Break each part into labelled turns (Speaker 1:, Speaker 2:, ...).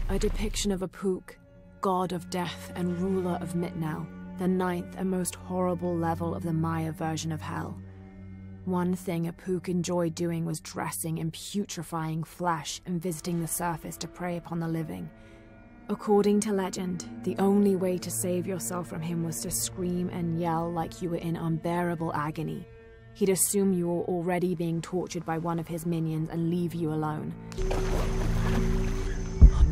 Speaker 1: A depiction of Ep6, god of death and ruler of Mitnell, the ninth and most horrible level of the Maya version of hell. One thing Ep6 enjoyed doing was dressing in putrefying flesh and visiting the surface to prey upon the living. According to legend, the only way to save yourself from him was to scream and yell like you were in unbearable agony. He'd assume you were already being tortured by one of his minions and leave you alone.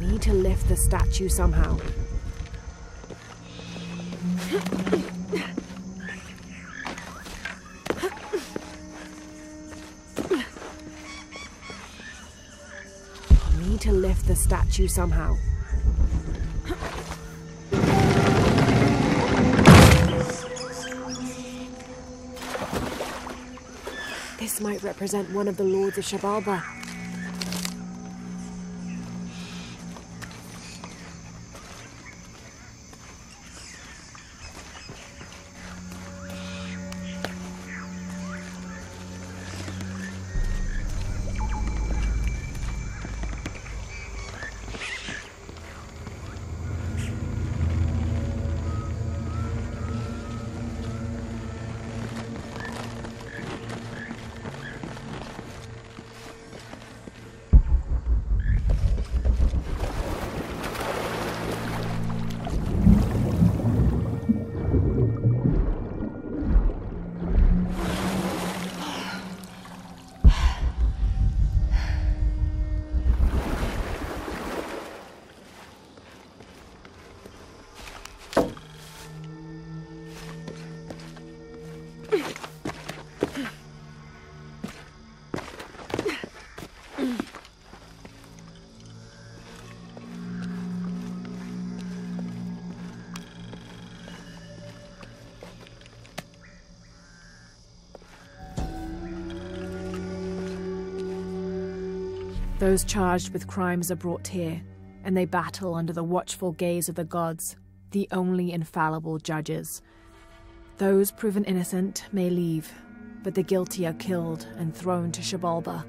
Speaker 1: I need to lift the statue somehow. I need to lift the statue somehow. This might represent one of the lords of Xibalba. Those charged with crimes are brought here, and they battle under the watchful gaze of the gods, the only infallible judges. Those proven innocent may leave, but the guilty are killed and thrown to Xibalba.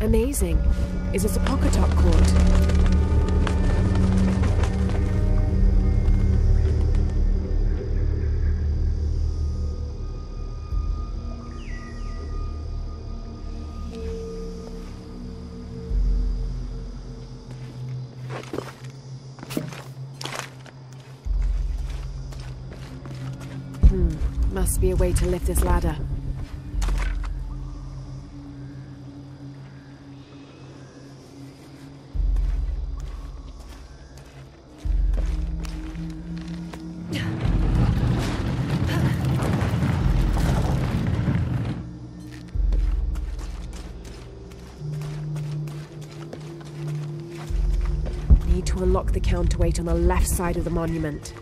Speaker 1: Amazing. Is this a Pocatop court? Must be a way to lift this ladder. Need to unlock the counterweight on the left side of the monument.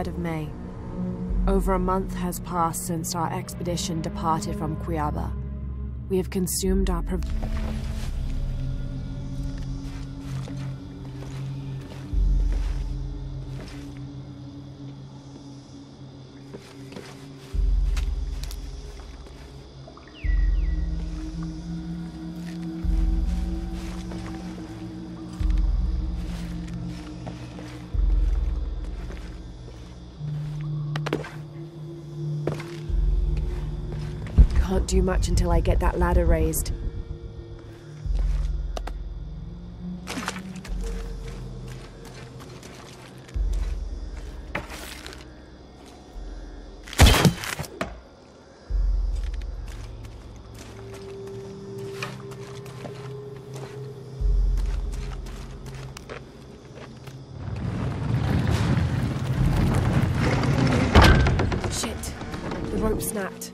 Speaker 1: of May. Over a month has passed since our expedition departed from Kuwaq. We have consumed our can't do much until I get that ladder raised. The rope snapped.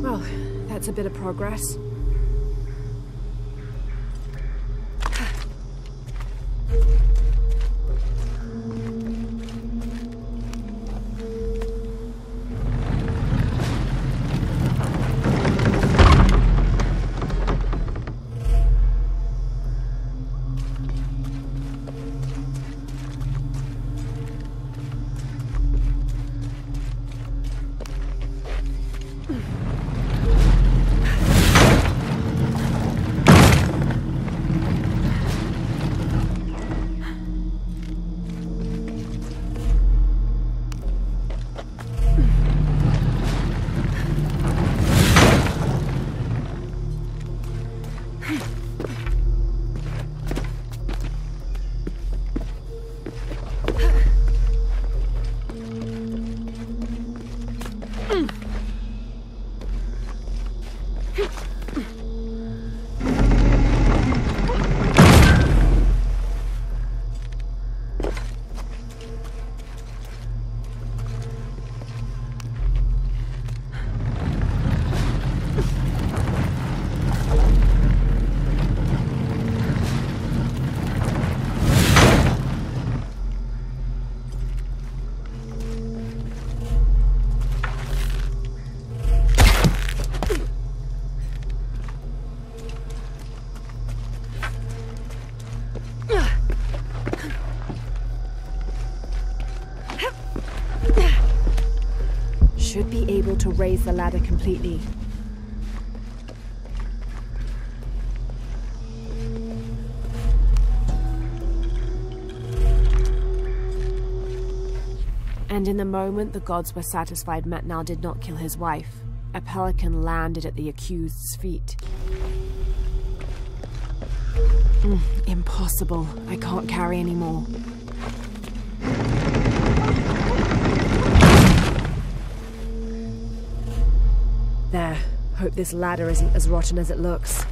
Speaker 1: Well, that's a bit of progress. Should be able to raise the ladder completely. And in the moment the gods were satisfied Metnal did not kill his wife, a pelican landed at the accused's feet. Impossible. I can't carry anymore. There. Hope this ladder isn't as rotten as it looks.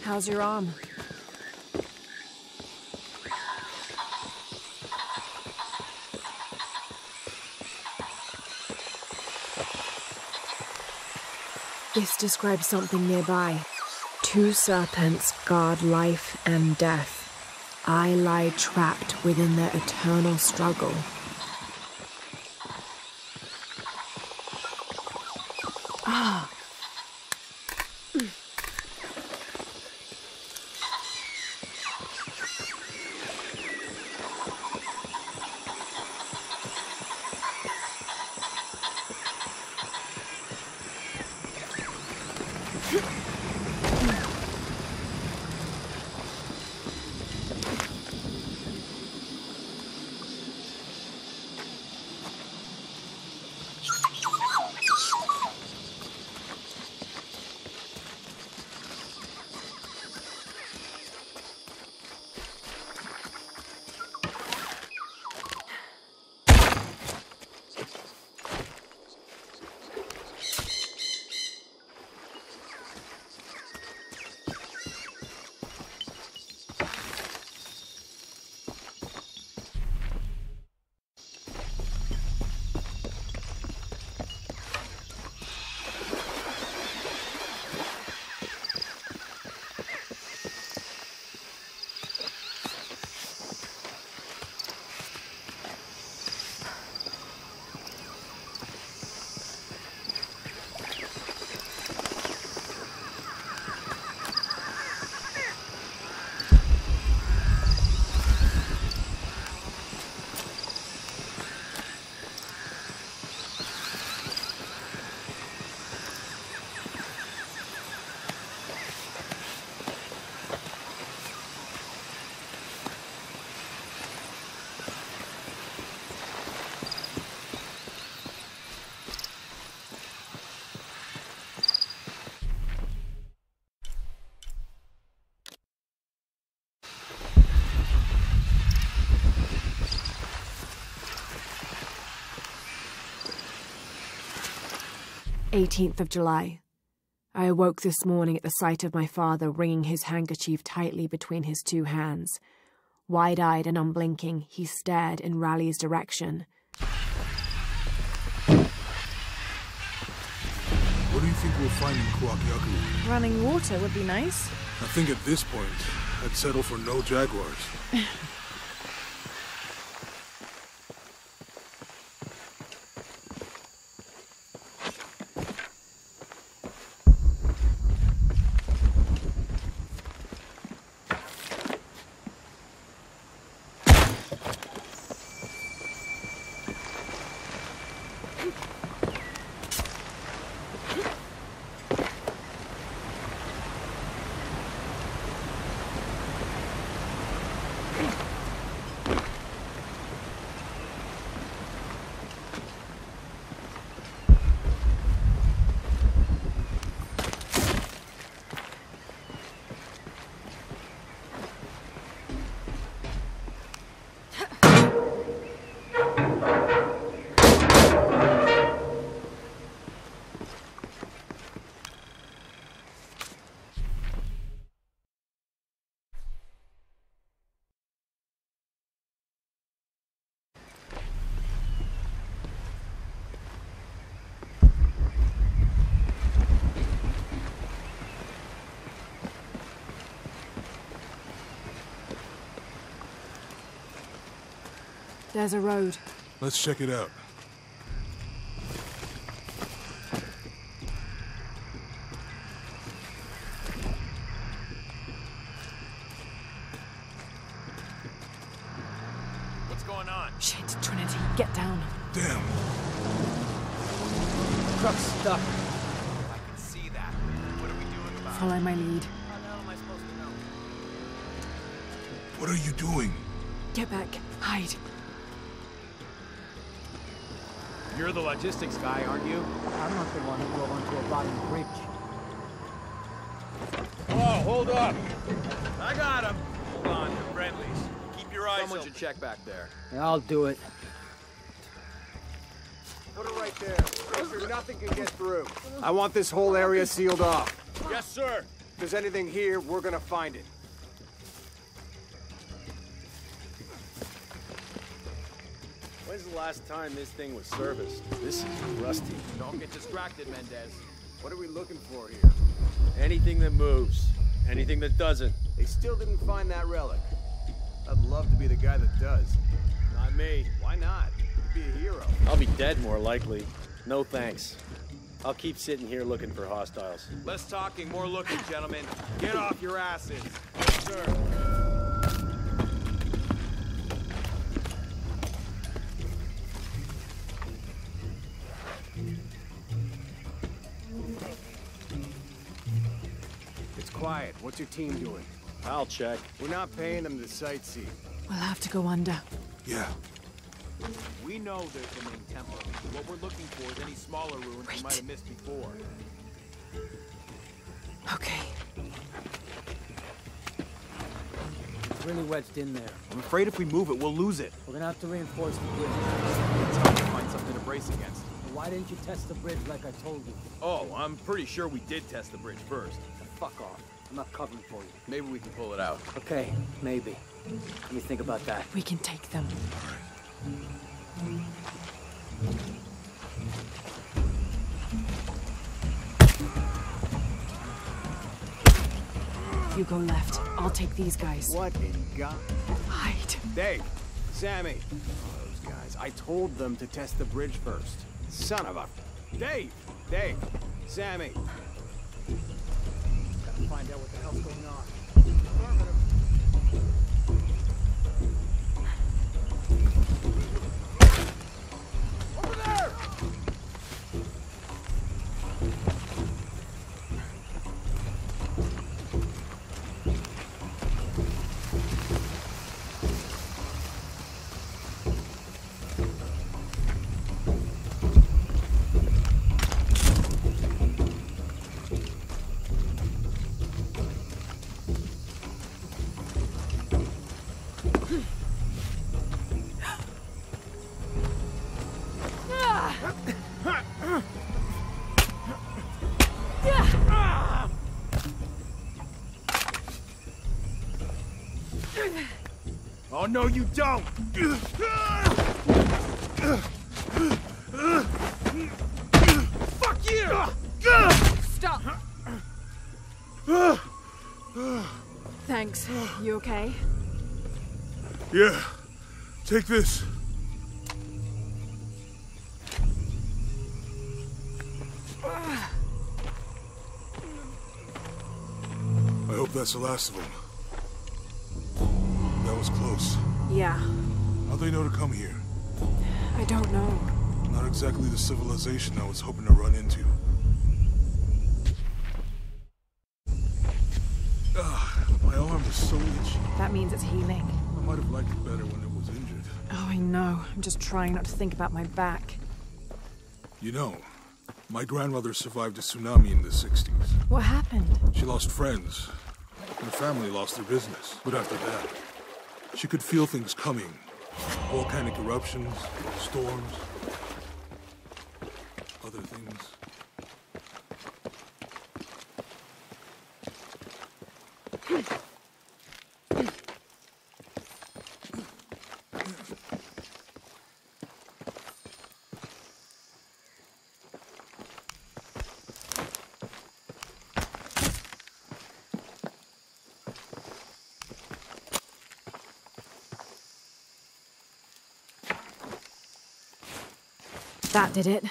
Speaker 1: How's your arm? This describes something nearby. 2 serpents guard life and death. I lie trapped within their eternal struggle. Ah. 18th of July. I awoke this morning at the sight of my father wringing his handkerchief tightly between his two hands. Wide-eyed and unblinking, he stared in Raleigh's direction.
Speaker 2: What do you think we'll find in Kuwaq, Yaku?
Speaker 1: Running water would be nice.
Speaker 2: I think at this point, I'd settle for no jaguars.
Speaker 1: There's a road.
Speaker 2: Let's check it out.
Speaker 3: What's going on?
Speaker 1: Shit, Trinity, get down.
Speaker 2: Damn.
Speaker 3: Truck's stuck. I can see that. What are we doing about it?
Speaker 1: Follow my lead.
Speaker 3: How the hell am I supposed to know?
Speaker 2: What are you doing?
Speaker 1: Get back. Hide.
Speaker 3: You're the logistics guy, aren't you?
Speaker 4: I'm not the one who drove onto a rotting bridge.
Speaker 3: Whoa, hold up! I got him! Hold on, you're friendlies. Keep your eyes Someone should check back there.
Speaker 4: Yeah, I'll do it.
Speaker 5: Put it right there. Make sure nothing can get through. I want this whole area sealed off.
Speaker 3: Yes, sir!
Speaker 5: If there's anything here, we're gonna find it.
Speaker 6: When's the last time this thing was serviced? This is rusty.
Speaker 3: Don't get distracted, Mendez.
Speaker 5: What are we looking for here?
Speaker 6: Anything that moves. Anything that doesn't.
Speaker 5: They still didn't find that relic. I'd love to be the guy that does.
Speaker 6: Not me.
Speaker 5: Why not? You'd be a hero.
Speaker 6: I'll be dead more likely. No thanks. I'll keep sitting here looking for hostiles.
Speaker 3: Less talking, more looking, gentlemen. Get off your asses. Yes, sir.
Speaker 5: It's quiet. What's your team doing?
Speaker 6: I'll check.
Speaker 5: We're not paying them to sightsee.
Speaker 1: We'll have to go under.
Speaker 2: Yeah.
Speaker 3: We know there's the main temple. What we're looking for is any smaller ruins we might have missed before.
Speaker 1: Okay.
Speaker 4: It's really wedged in there.
Speaker 3: I'm afraid if we move it, we'll lose it.
Speaker 4: We're gonna have to reinforce the bridge.
Speaker 3: It's hard to find something to brace against.
Speaker 4: But why didn't you test the bridge like I told you?
Speaker 3: Oh, I'm pretty sure we did test the bridge first.
Speaker 4: Fuck off. I'm not covering for you.
Speaker 3: Maybe we can pull it out.
Speaker 4: Okay, maybe. Let me think about that.
Speaker 1: We can take them. You go left. I'll take these guys.
Speaker 5: What in God?
Speaker 1: Hide.
Speaker 5: Dave, Sammy. Oh, those guys. I told them to test the bridge first. Son of a... Dave! Sammy.
Speaker 4: Gotta find out what the hell's going on.
Speaker 5: Over there! Oh, no, you don't! Fuck you!
Speaker 1: Stop! Thanks. You okay?
Speaker 2: Yeah. Take this. I hope that's the last of them. That was close.
Speaker 1: Yeah.
Speaker 2: How'd they know to come here?
Speaker 1: I don't know.
Speaker 2: Not exactly the civilization I was hoping to run into. My arm is so itchy.
Speaker 1: That means it's healing.
Speaker 2: I might have liked it better when it was injured.
Speaker 1: Oh, I know. I'm just trying not to think about my back.
Speaker 2: You know, my grandmother survived a tsunami in the 60s.
Speaker 1: What happened?
Speaker 2: She lost friends. Her family lost their business. But after that, she could feel things coming. Volcanic eruptions, storms, other things.
Speaker 1: That did it.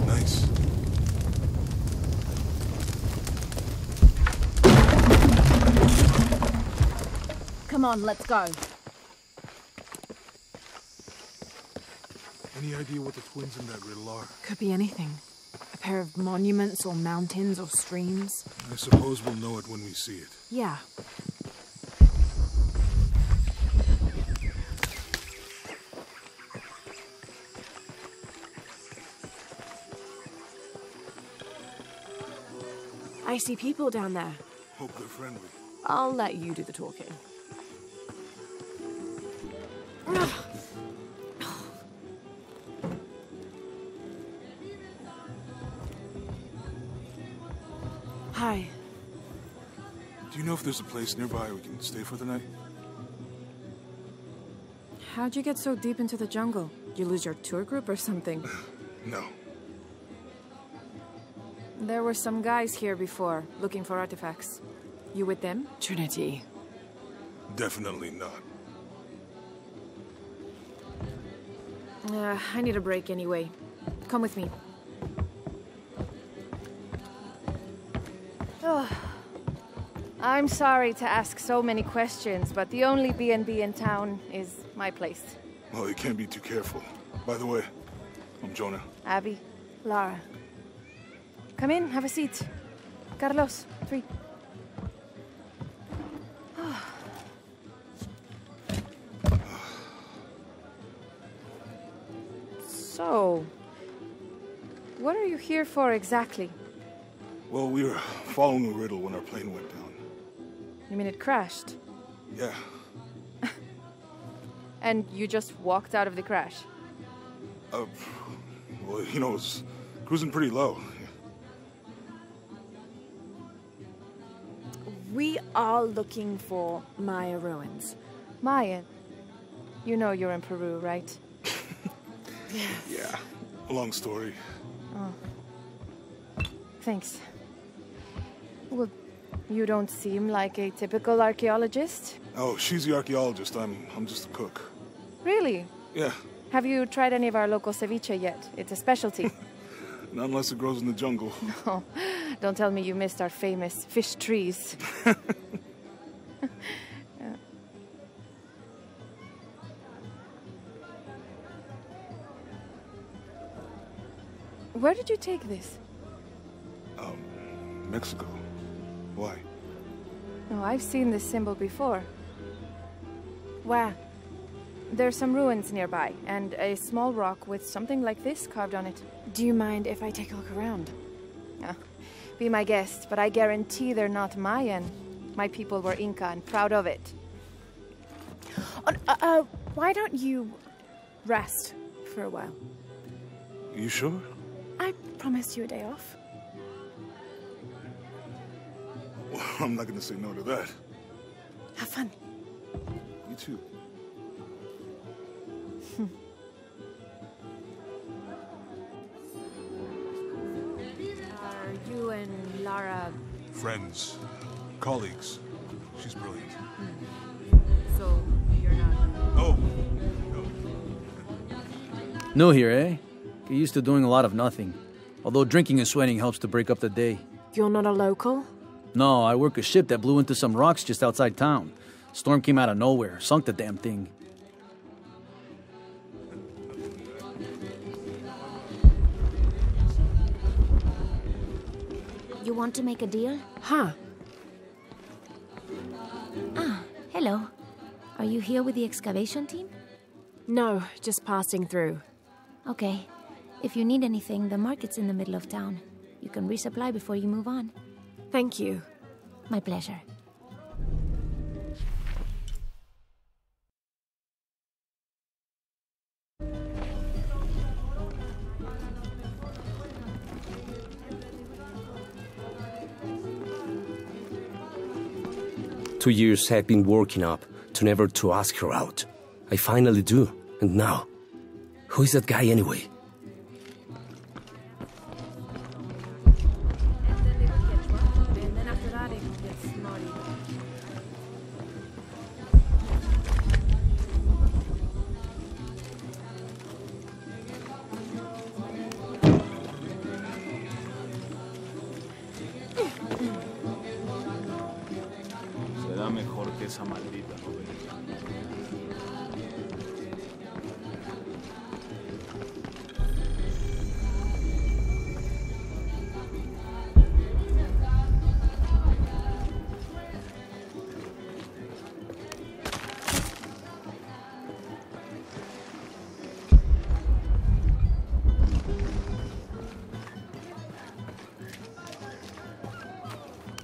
Speaker 2: Nice.
Speaker 1: Come on, let's go.
Speaker 2: Any idea what the twins in that riddle are?
Speaker 1: Could be anything. A pair of monuments or mountains or streams.
Speaker 2: I suppose we'll know it when we see it.
Speaker 1: Yeah. I see people down there.
Speaker 2: Hope they're friendly.
Speaker 1: I'll let you do the talking. Hi.
Speaker 2: Do you know if there's a place nearby we can stay for the night?
Speaker 7: How'd you get so deep into the jungle? You lose your tour group or something?
Speaker 2: No.
Speaker 7: There were some guys here before, looking for artifacts. You with them?
Speaker 1: Trinity.
Speaker 2: Definitely not.
Speaker 7: I need a break anyway. Come with me. Oh. I'm sorry to ask so many questions, but the only B&B in town is my place.
Speaker 2: Well, you can't be too careful. By the way, I'm Jonah.
Speaker 7: Abby, Lara. Come in, have a seat. Carlos, 3. So, what are you here for exactly?
Speaker 2: Well, we were following a riddle when our plane went down.
Speaker 7: You mean it crashed?
Speaker 2: Yeah.
Speaker 7: And you just walked out of the crash?
Speaker 2: Well, you know, it was cruising pretty low.
Speaker 1: We are looking for Maya ruins.
Speaker 7: Maya, you know you're in Peru, right?
Speaker 2: Yeah. Long story.
Speaker 7: Oh. Thanks. Well, you don't seem like a typical archaeologist.
Speaker 2: Oh, she's the archaeologist. I'm just a cook.
Speaker 7: Really?
Speaker 2: Yeah.
Speaker 7: Have you tried any of our local ceviche yet? It's a specialty.
Speaker 2: Not unless it grows in the jungle.
Speaker 7: Oh, don't tell me you missed our famous fish trees. Where did you take this?
Speaker 2: Mexico. Why?
Speaker 7: Oh, I've seen this symbol before.
Speaker 1: Where?
Speaker 7: There's some ruins nearby, and a small rock with something like this carved on it.
Speaker 1: Do you mind if I take a look around?
Speaker 7: Be my guest, but I guarantee they're not Mayan. My people were Inca and proud of it.
Speaker 1: Why don't you rest for a while?
Speaker 2: You sure?
Speaker 1: I promised you a day off.
Speaker 2: Well, I'm not gonna say no to that.
Speaker 1: Have fun.
Speaker 2: You too.
Speaker 1: Are you and Lara...
Speaker 2: Friends. Colleagues. She's brilliant.
Speaker 1: So, you're not...
Speaker 2: Oh!
Speaker 8: New here, eh? Get used to doing a lot of nothing. Although drinking and sweating helps to break up the day.
Speaker 1: You're not a local?
Speaker 8: No, I work a ship that blew into some rocks just outside town. Storm came out of nowhere, sunk the damn thing.
Speaker 9: You want to make a deal?
Speaker 1: Huh.
Speaker 9: Ah, hello. Are you here with the excavation team?
Speaker 1: No, just passing through.
Speaker 9: Okay. If you need anything, the market's in the middle of town. You can resupply before you move on.
Speaker 1: Thank you.
Speaker 9: My pleasure.
Speaker 10: Two years I've been working up to never to ask her out. I finally do, and now, who is that guy anyway?
Speaker 7: And then after that, it gets naughty.
Speaker 5: Será mejor que esa maldita novela.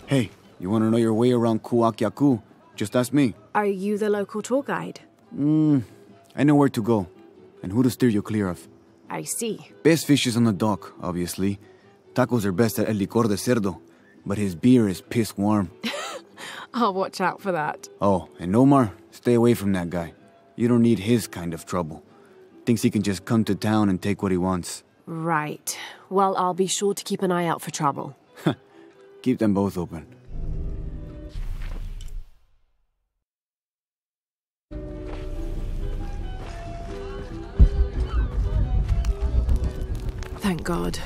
Speaker 11: Hey, you want to know your way around Kuwaq, Yaku? Just ask me.
Speaker 1: Are you the local tour guide?
Speaker 11: I know where to go, and who to steer you clear of.
Speaker 1: I see.
Speaker 11: Best fish is on the dock, obviously. Tacos are best at El Licor de Cerdo, but his beer is piss warm.
Speaker 1: I'll watch out for that.
Speaker 11: Oh, and Omar, stay away from that guy. You don't need his kind of trouble. Thinks he can just come to town and take what he wants.
Speaker 1: Right. Well, I'll be sure to keep an eye out for trouble.
Speaker 11: Keep them both open.
Speaker 1: Thank God.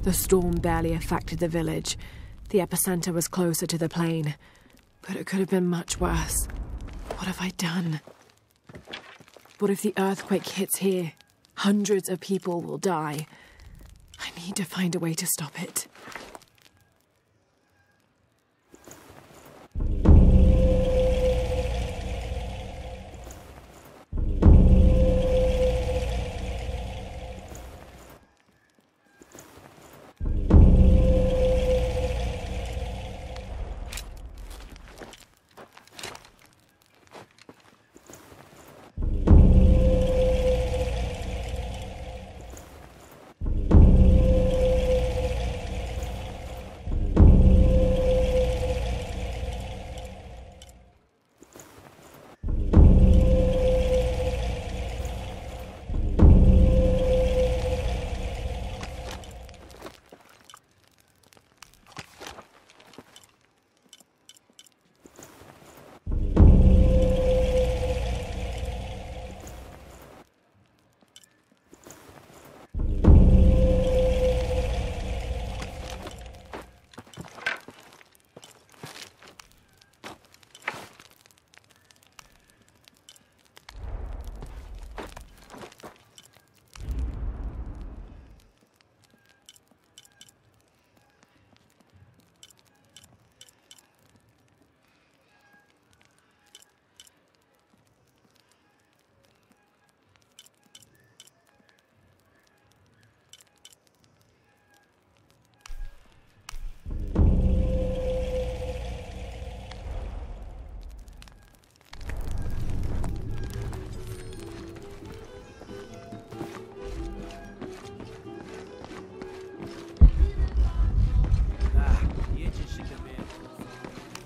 Speaker 1: The storm barely affected the village. The epicenter was closer to the plain. But it could have been much worse. What have I done? What if the earthquake hits here? Hundreds of people will die. I need to find a way to stop it.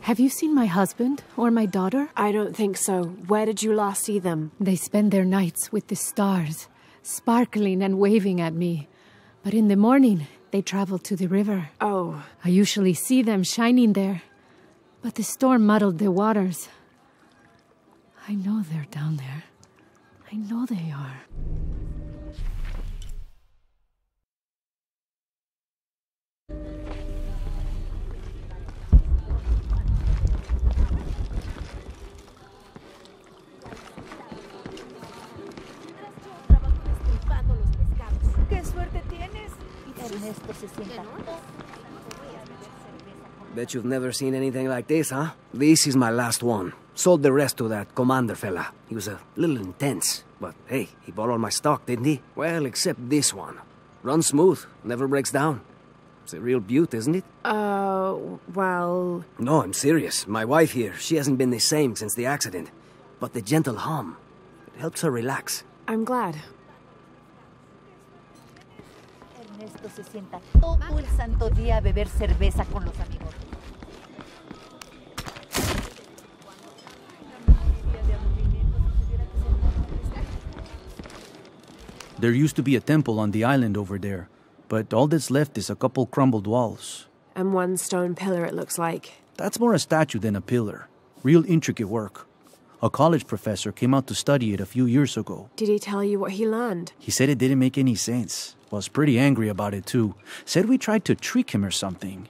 Speaker 12: Have you seen my husband or my daughter?
Speaker 1: I don't think so. Where did you last see them?
Speaker 12: They spend their nights with the stars, sparkling and waving at me. But in the morning, they travel to the river.
Speaker 1: Oh.
Speaker 12: I usually see them shining there. But the storm muddled the waters. I know they're down there. I know they are.
Speaker 13: ¡Qué suerte tienes! Ernesto se sienta.
Speaker 14: Bet you've never seen anything like this, huh? This is my last one. Sold the rest to that commander fella. He was a little intense, but hey, he bought all my stock, didn't he? Well, except this one. Runs smooth, never breaks down. It's a real beaut, isn't it?
Speaker 1: Well...
Speaker 14: No, I'm serious. My wife here, she hasn't been the same since the accident. But the gentle hum, it helps her relax.
Speaker 1: I'm glad.
Speaker 13: Ernesto se sienta todo el santo día a beber cerveza con los amigos.
Speaker 8: There used to be a temple on the island over there, but all that's left is a couple crumbled walls.
Speaker 1: And one stone pillar, it looks like.
Speaker 8: That's more a statue than a pillar. Real intricate work. A college professor came out to study it a few years ago.
Speaker 1: Did he tell you what he learned?
Speaker 8: He said it didn't make any sense. Was pretty angry about it too. Said we tried to trick him or something.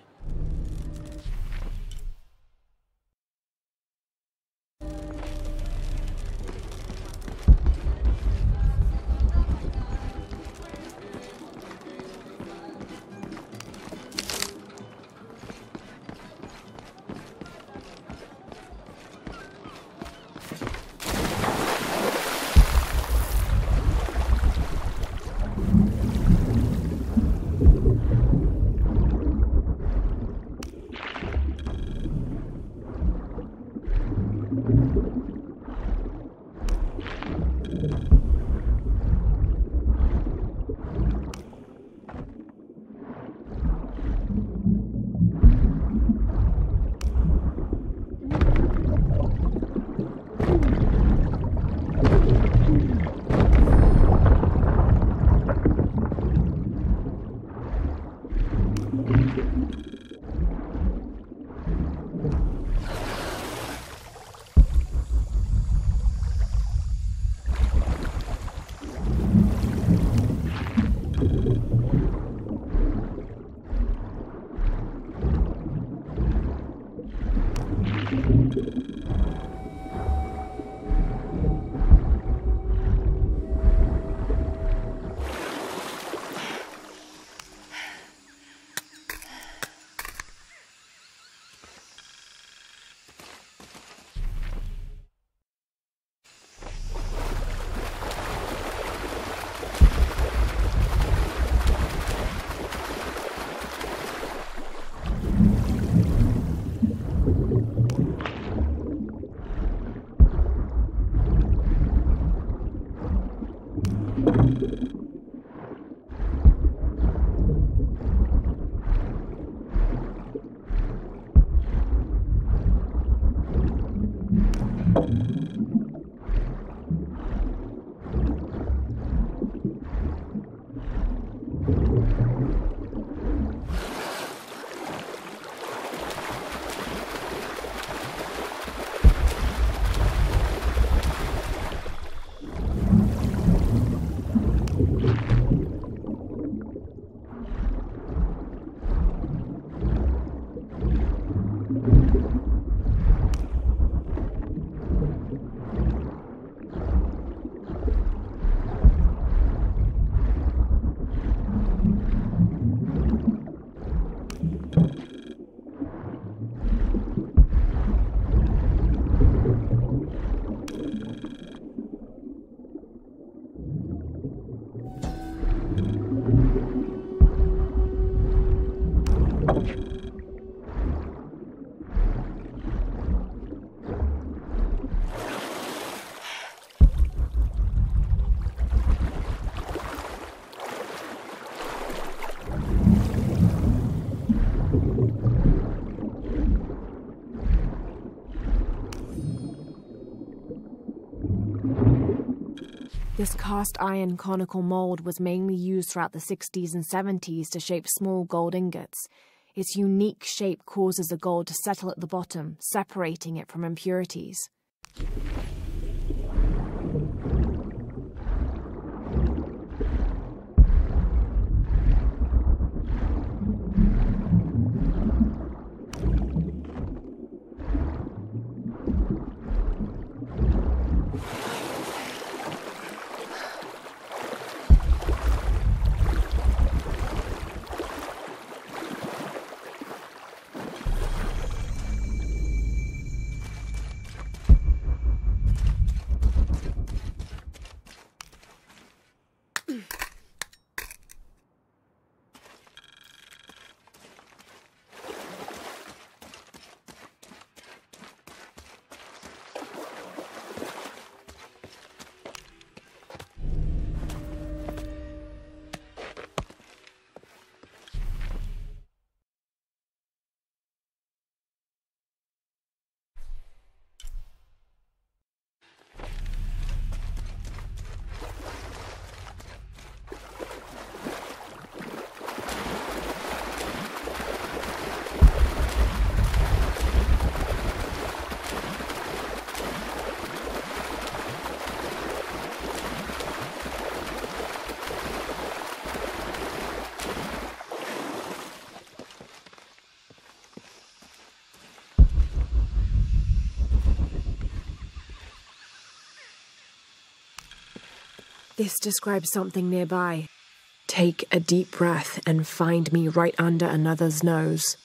Speaker 1: This cast iron conical mold was mainly used throughout the 60s and 70s to shape small gold ingots. Its unique shape causes the gold to settle at the bottom, separating it from impurities. This describes something nearby. Take a deep breath and find me right under another's nose.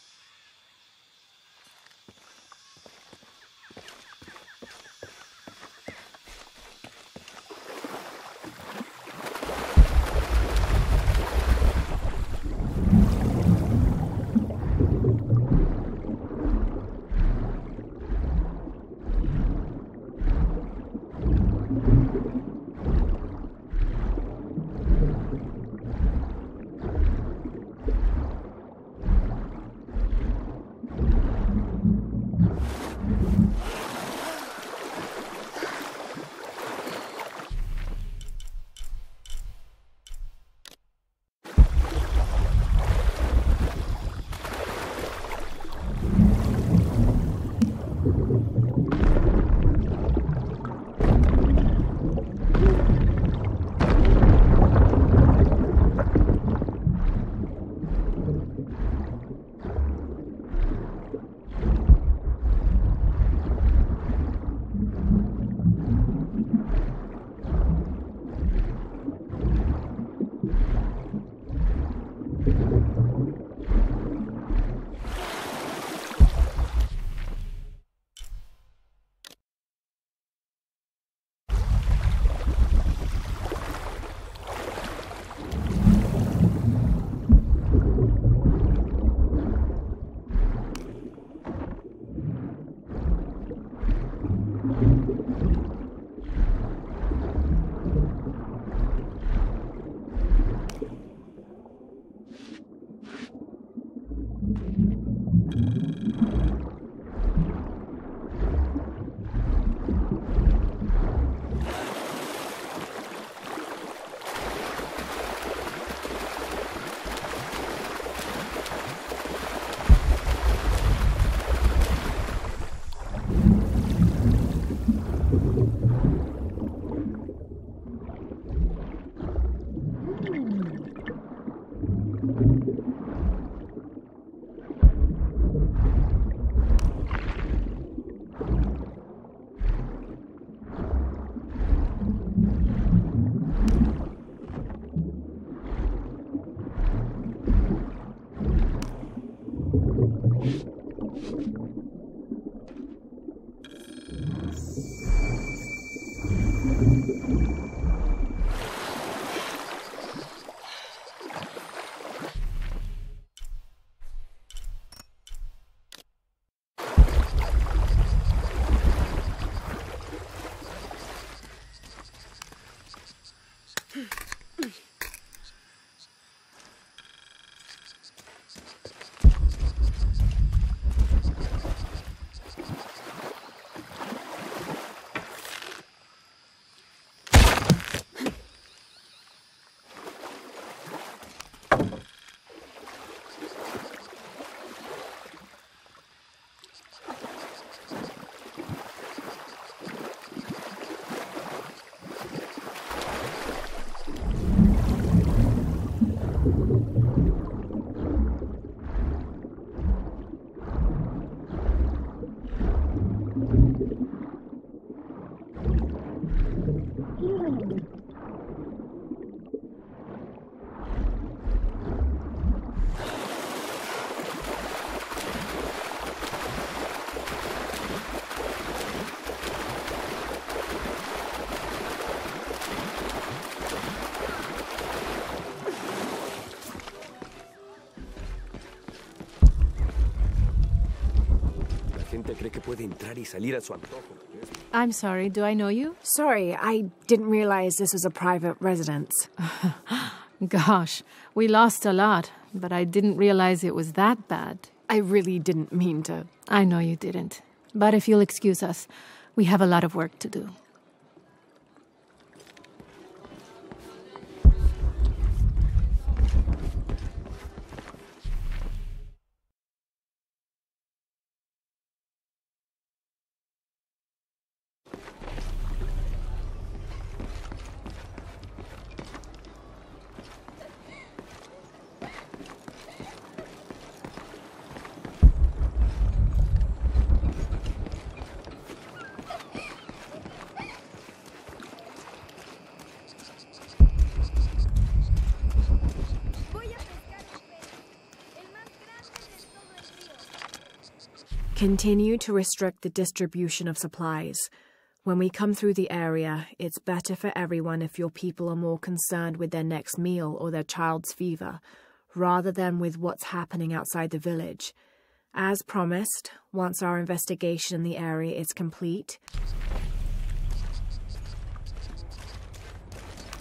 Speaker 12: I'm sorry, do I know you?
Speaker 1: Sorry, I didn't realize this was a private residence.
Speaker 12: Gosh, we lost a lot, but I didn't realize it was that bad.
Speaker 1: I really didn't mean to.
Speaker 12: I know you didn't. But if you'll excuse us, we have a lot of work to do.
Speaker 1: Continue to restrict the distribution of supplies. When we come through the area, it's better for everyone if your people are more concerned with their next meal or their child's fever, rather than with what's happening outside the village. As promised, once our investigation in the area is complete...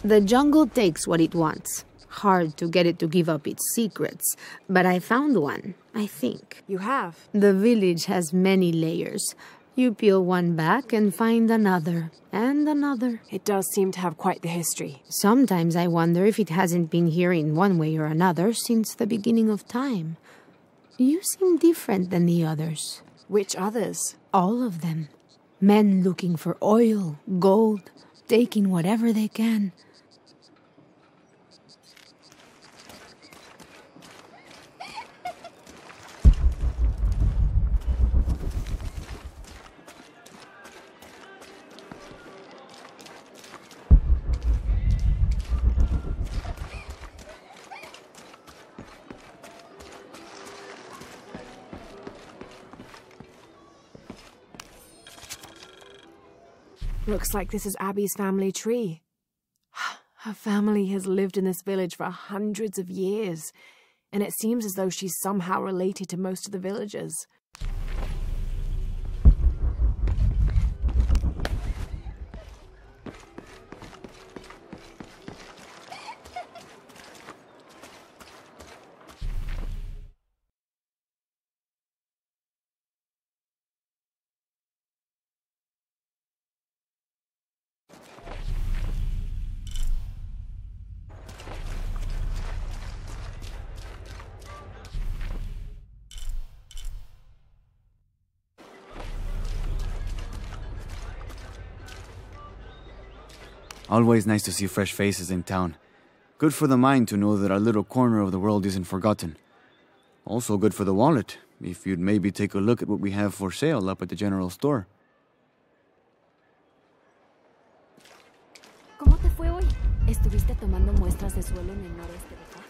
Speaker 15: The jungle takes what it wants. Hard to get it to give up its secrets, but I found one, I think.
Speaker 1: You have?
Speaker 15: The village has many layers. You peel one back and find another, and another.
Speaker 1: It does seem to have quite the history.
Speaker 15: Sometimes I wonder if it hasn't been here in one way or another since the beginning of time. You seem different than the others.
Speaker 1: Which others?
Speaker 15: All of them. Men looking for oil, gold, taking whatever they can.
Speaker 1: Looks like this is Abby's family tree. Her family has lived in this village for hundreds of years, and it seems as though she's somehow related to most of the villagers.
Speaker 11: Always nice to see fresh faces in town. Good for the mind to know that our little corner of the world isn't forgotten. Also good for the wallet, if you'd maybe take a look at what we have for sale up at the general store.
Speaker 16: ¿Cómo te fue hoy? ¿Estuviste tomando muestras de suelo en el noreste de Kuwaq?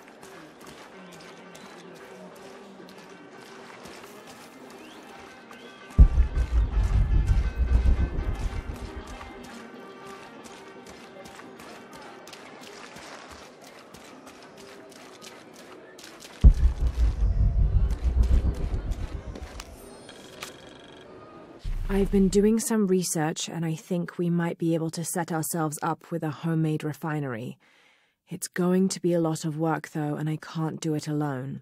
Speaker 1: I've been doing some research, and I think we might be able to set ourselves up with a homemade refinery. It's going to be a lot of work, though, and I can't do it alone.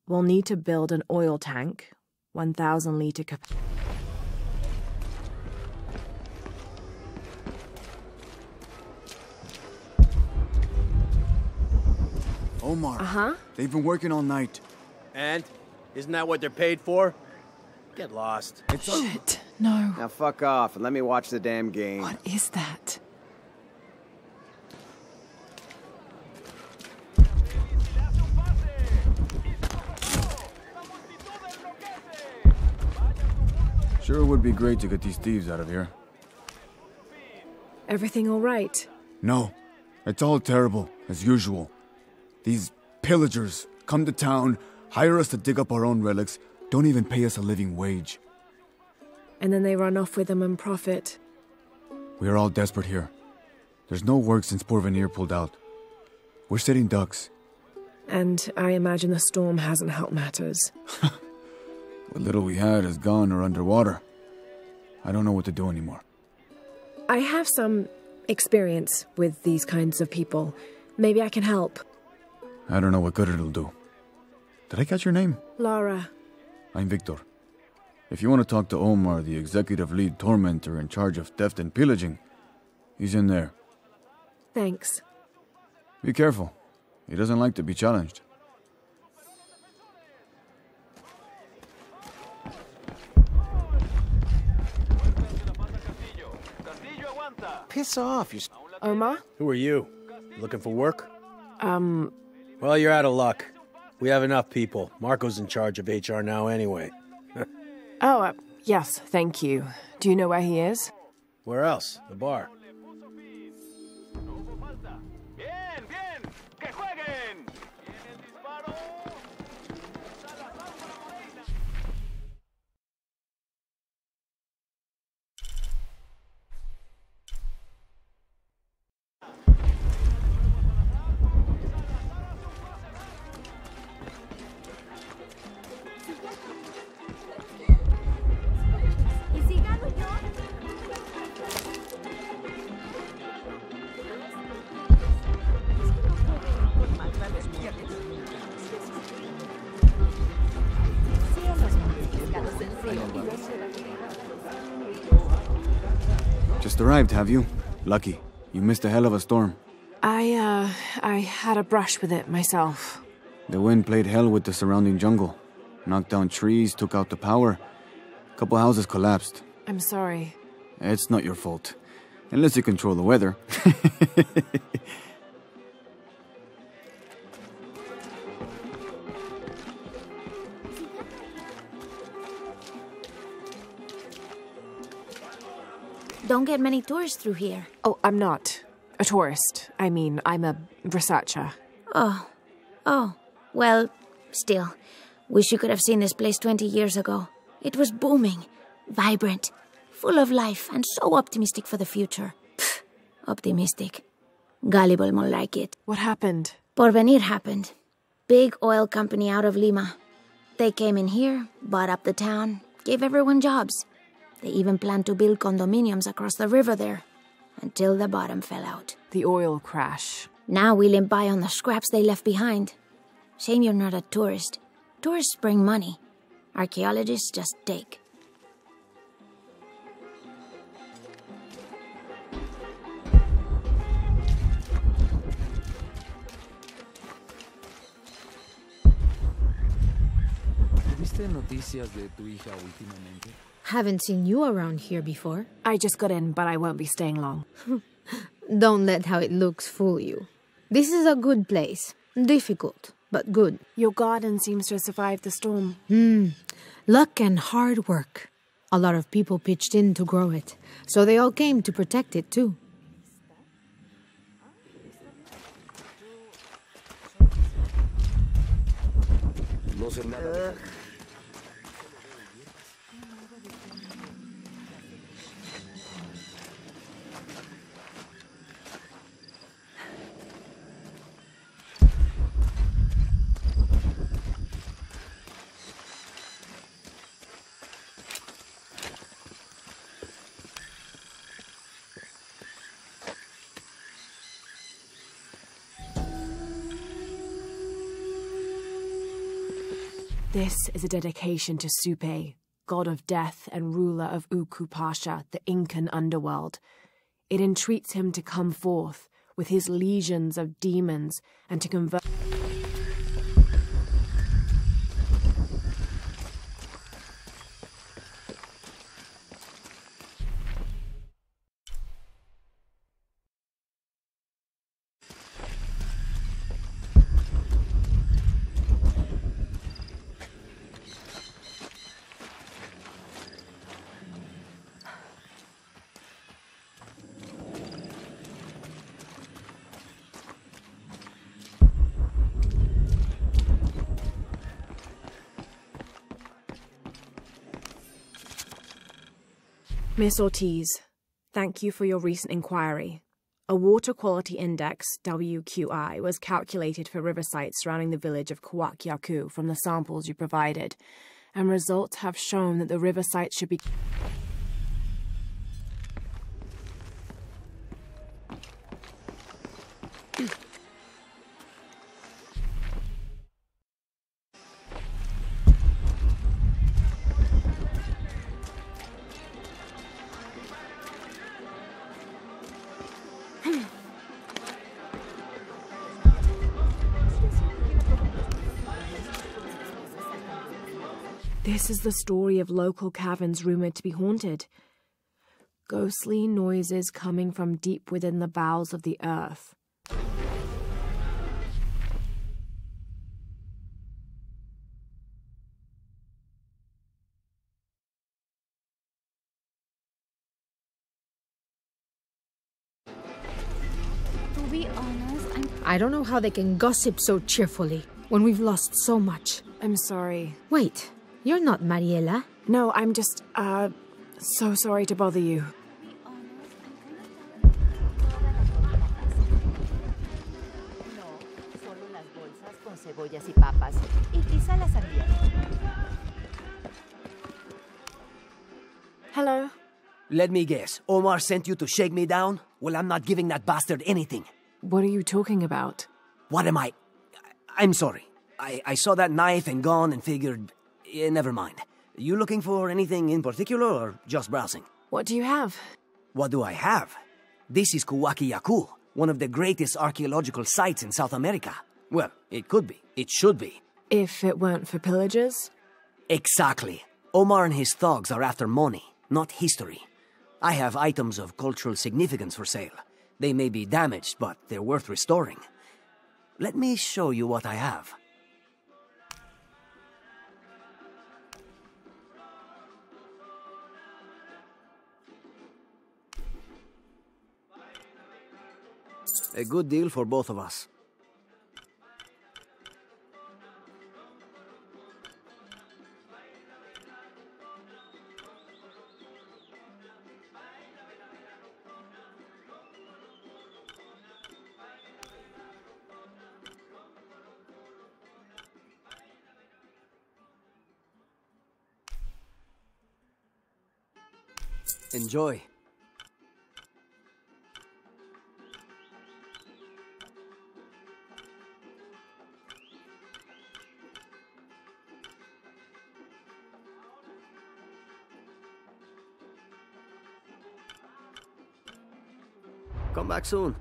Speaker 1: We'll need to build an oil tank, 1,000-liter capacity.
Speaker 11: Omar. They've been working all night.
Speaker 6: And? Isn't that what they're paid for? Get lost.
Speaker 1: Shit, no.
Speaker 5: Now fuck off and let me watch the damn game.
Speaker 1: What is that?
Speaker 11: Sure would be great to get these thieves out of here.
Speaker 1: Everything all right?
Speaker 11: No. It's all terrible, as usual. These pillagers come to town, hire us to dig up our own relics, don't even pay us a living wage.
Speaker 1: And then they run off with them and profit.
Speaker 11: We are all desperate here. There's no work since Porvenir pulled out. We're sitting ducks.
Speaker 1: And I imagine the storm hasn't helped matters.
Speaker 11: What little we had is gone or underwater. I don't know what to do anymore.
Speaker 1: I have some experience with these kinds of people. Maybe I can help.
Speaker 11: I don't know what good it'll do. Did I catch your name?
Speaker 1: Laura.
Speaker 11: I'm Victor. If you want to talk to Omar, the executive lead tormentor in charge of theft and pillaging, he's in there.
Speaker 1: Thanks.
Speaker 11: Be careful. He doesn't like to be challenged.
Speaker 5: Piss off, you...
Speaker 1: Omar?
Speaker 6: Who are you? Looking for work?
Speaker 1: Well,
Speaker 6: you're out of luck. We have enough people. Marco's in charge of HR now anyway.
Speaker 1: Yes, thank you. Do you know where he is?
Speaker 6: Where else? The bar.
Speaker 11: Just arrived, have you? Lucky. You missed a hell of a storm.
Speaker 1: I had a brush with it myself.
Speaker 11: The wind played hell with the surrounding jungle. Knocked down trees, took out the power. A couple houses collapsed.
Speaker 1: I'm sorry.
Speaker 11: It's not your fault. Unless you control the weather.
Speaker 9: Don't get many tourists through here.
Speaker 1: Oh, I'm not a tourist. I mean, I'm a researcher.
Speaker 9: Oh. Well, still. Wish you could have seen this place 20 years ago. It was booming, vibrant, full of life, and so optimistic for the future. Pfft, optimistic. Gullible, more like it.
Speaker 1: What happened?
Speaker 9: Porvenir happened. Big oil company out of Lima. They came in here, bought up the town, gave everyone jobs. They even planned to build condominiums across the river there, until the bottom fell out.
Speaker 1: The oil crash.
Speaker 9: Now we limp by on the scraps they left behind. Shame you're not a tourist. Tourists bring money. Archaeologists just take.
Speaker 17: ¿Viste noticias de tu hija últimamente?
Speaker 15: Haven't seen you around here before.
Speaker 1: I just got in, but I won't be staying long.
Speaker 15: Don't let how it looks fool you. This is a good place. Difficult, but good.
Speaker 1: Your garden seems to have survived the storm.
Speaker 15: Luck and hard work. A lot of people pitched in to grow it, so they all came to protect it too.
Speaker 1: This is a dedication to Supe, god of death and ruler of Uku Pasha, the Incan underworld. It entreats him to come forth with his legions of demons and to convert... Miss Ortiz, thank you for your recent inquiry. A water quality index, WQI, was calculated for river sites surrounding the village of Kuwaq, Yaku from the samples you provided, and results have shown that the river site should be... This is the story of local caverns rumored to be haunted. Ghostly noises coming from deep within the bowels of the earth.
Speaker 9: To be honest,
Speaker 15: I don't know how they can gossip so cheerfully when we've lost so much.
Speaker 1: I'm sorry.
Speaker 15: Wait, you're not Mariela?
Speaker 1: No, I'm just, so sorry to bother you.
Speaker 13: Cebollas y papas, y quizá las sandías.
Speaker 1: Hello?
Speaker 14: Let me guess. Omar sent you to shake me down? Well, I'm not giving that bastard anything.
Speaker 1: What are you talking about?
Speaker 14: What am I... I'm sorry. I saw that knife and gun and figured... never mind. You looking for anything in particular or just browsing?
Speaker 1: What do you have?
Speaker 14: What do I have? This is Kuwaq Yaku, one of the greatest archaeological sites in South America. Well, it could be. It should be.
Speaker 1: If it weren't for pillagers?
Speaker 14: Exactly. Omar and his thugs are after money, not history. I have items of cultural significance for sale. They may be damaged, but they're worth restoring. Let me show you what I have. A good deal for both of us. Enjoy. Come back soon.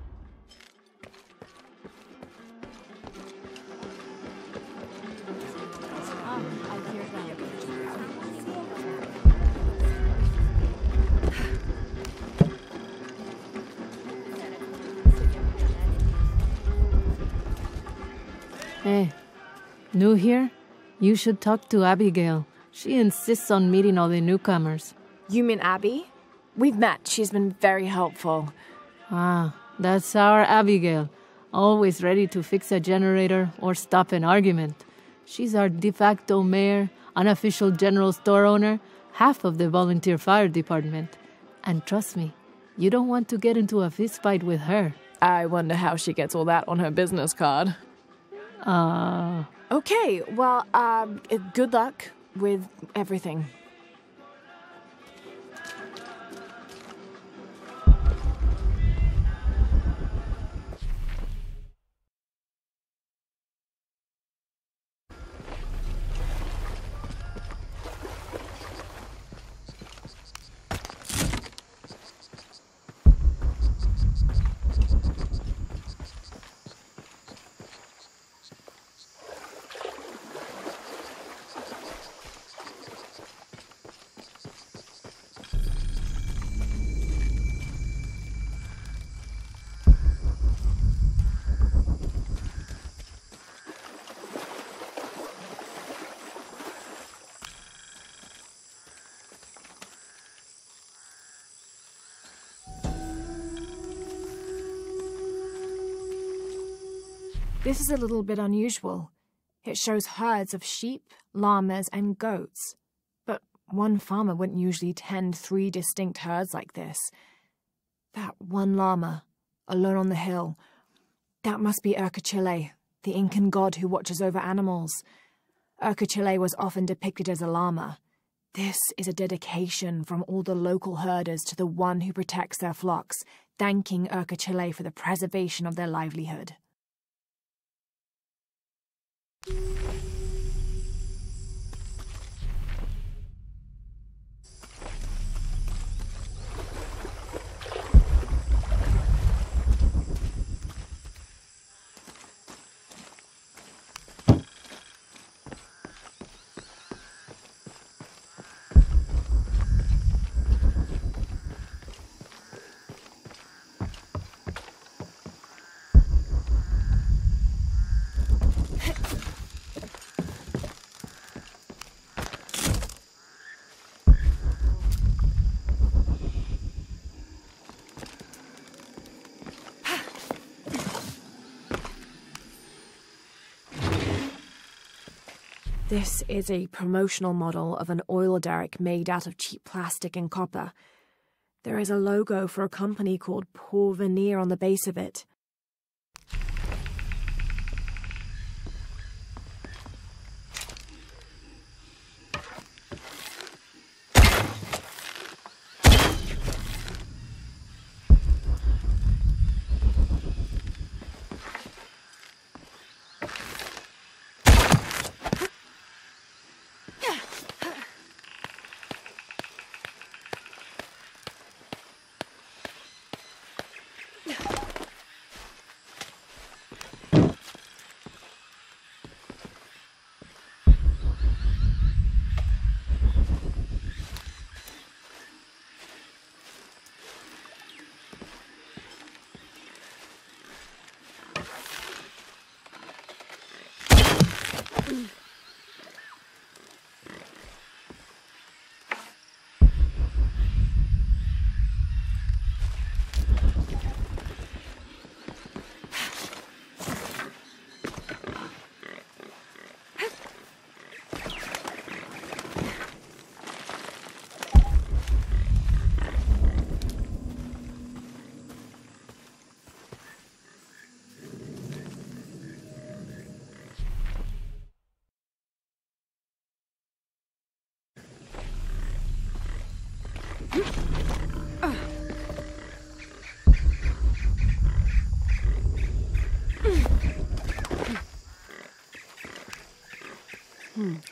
Speaker 12: Hey, new here? You should talk to Abigail. She insists on meeting all the newcomers.
Speaker 1: You mean Abby? We've met. She's been very helpful.
Speaker 12: Ah, that's our Abigail. Always ready to fix a generator or stop an argument. She's our de facto mayor, unofficial general store owner, half of the volunteer fire department. And trust me, you don't want to get into a fist fight with her.
Speaker 1: I wonder how she gets all that on her business card. Okay, well, good luck with everything. This is a little bit unusual. It shows herds of sheep, llamas, and goats. But one farmer wouldn't usually tend 3 distinct herds like this. That one llama, alone on the hill, that must be Chile, the Incan god who watches over animals. Chile was often depicted as a llama. This is a dedication from all the local herders to the one who protects their flocks, thanking Chile for the preservation of their livelihood. This is a promotional model of an oil derrick made out of cheap plastic and copper. There is a logo for a company called Porvenir on the base of it.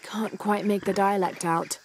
Speaker 1: Can't quite make the dialect out.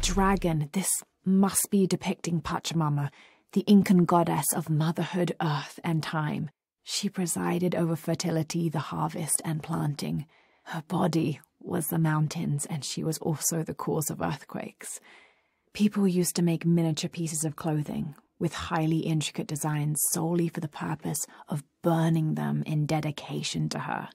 Speaker 1: dragon. This must be depicting Pachamama, the Incan goddess of motherhood, earth, and time. She presided over fertility, the harvest, and planting. Her body was the mountains, and she was also the cause of earthquakes. People used to make miniature pieces of clothing with highly intricate designs solely for the purpose of burning them in dedication to her.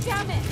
Speaker 1: damn it!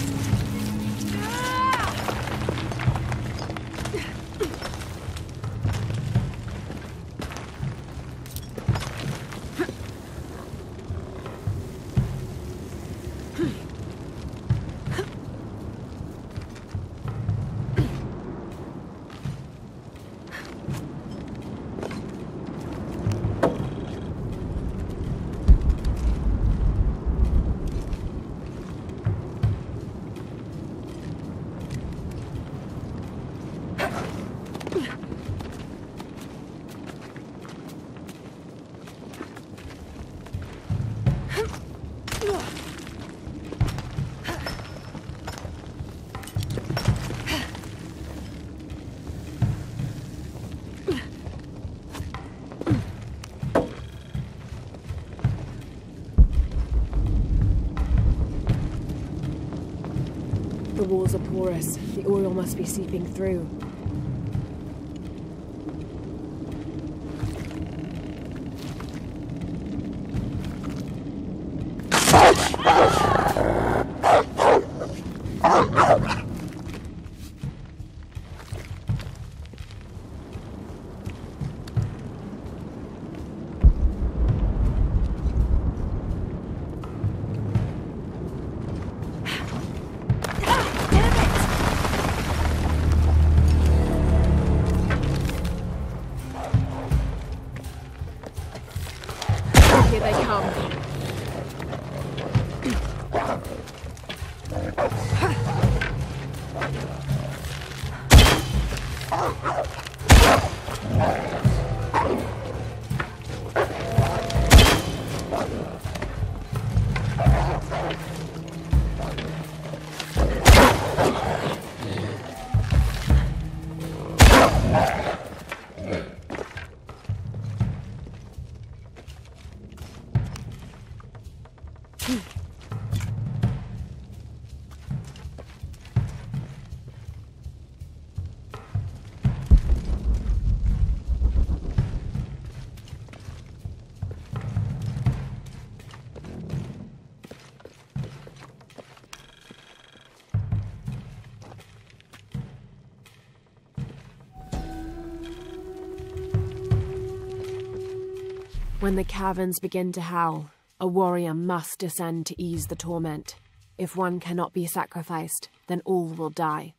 Speaker 1: The walls are porous. The oil must be seeping through. Here they come. When the caverns begin to howl, a warrior must descend to ease the torment. If one cannot be sacrificed, then all will die.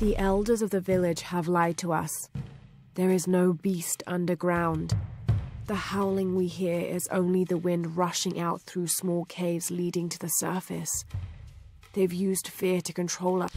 Speaker 1: The elders of the village have lied to us. There is no beast underground. The howling we hear is only the wind rushing out through small caves leading to the surface. They've used fear to control us.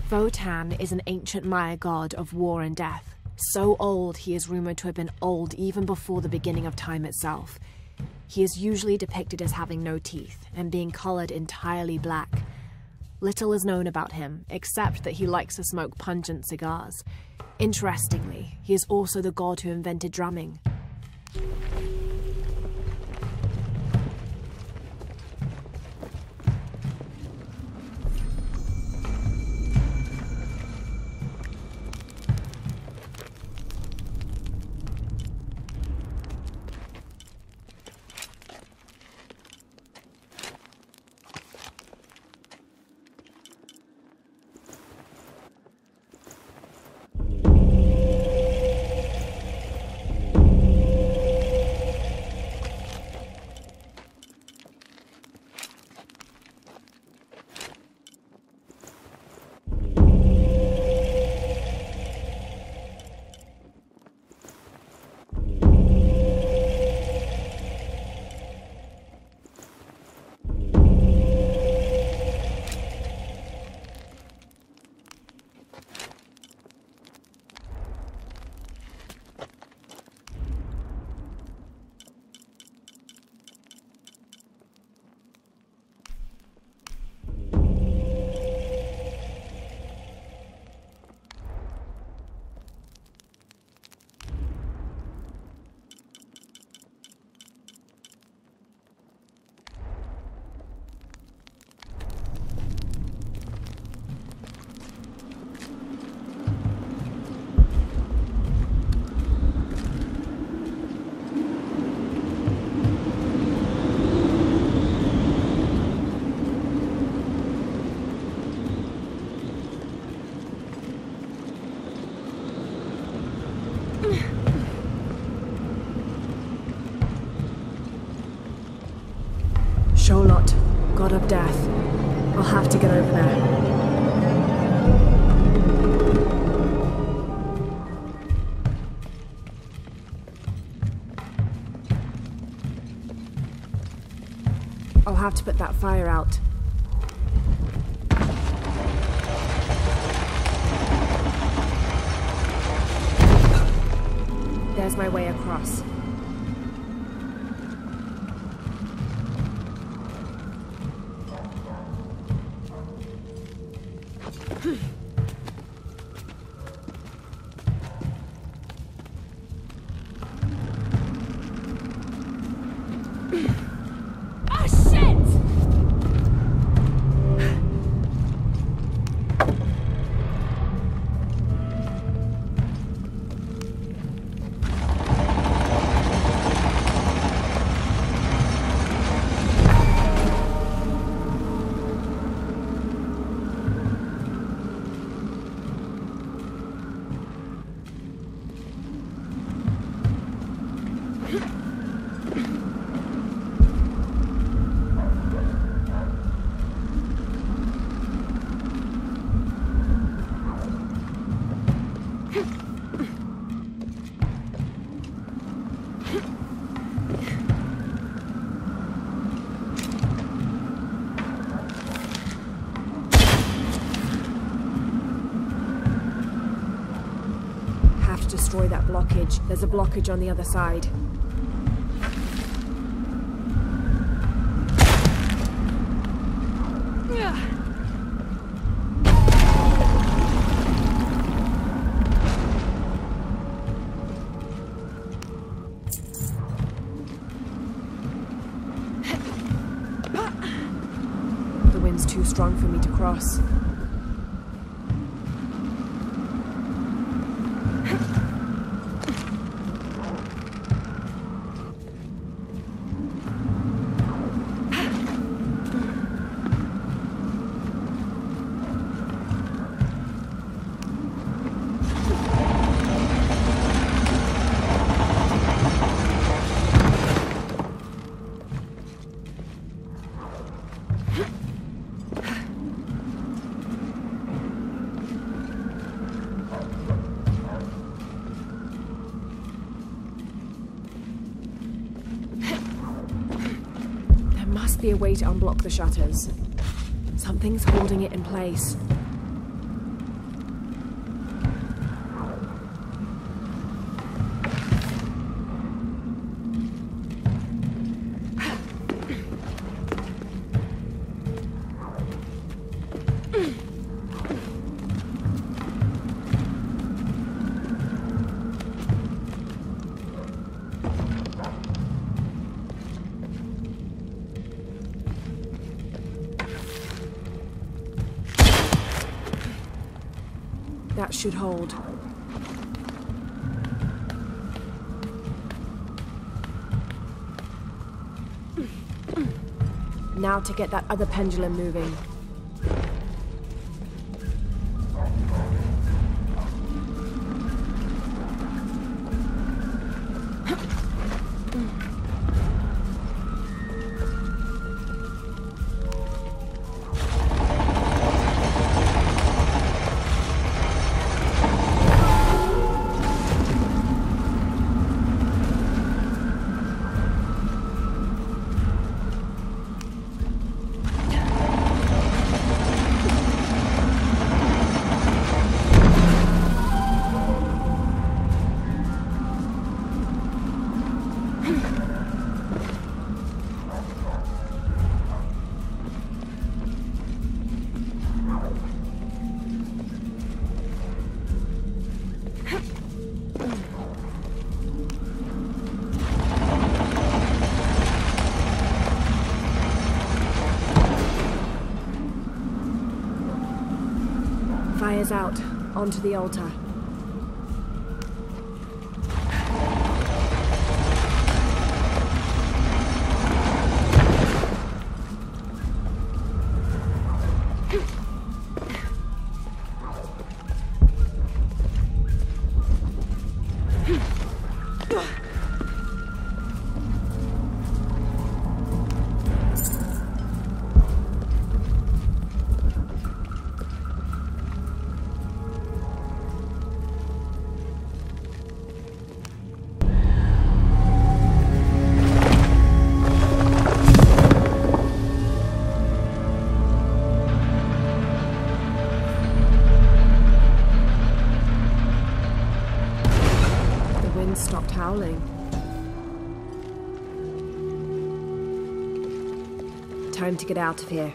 Speaker 1: Votan is an ancient Maya god of war and death. So old, he is rumored to have been old even before the beginning of time itself. He is usually depicted as having no teeth and being colored entirely black. Little is known about him, except that he likes to smoke pungent cigars. Interestingly, he is also the god who invented drumming. Sholot, god of death. I'll have to get over there. I'll have to put that fire out. There's my way across. Destroy that blockage. There's a blockage on the other side. The wind's too strong for me to cross. Be a way to unblock the shutters. Something's holding it in place. That should hold. Now to get that other pendulum moving. Fire's out. Onto the altar. Stopped howling. Time to get out of here.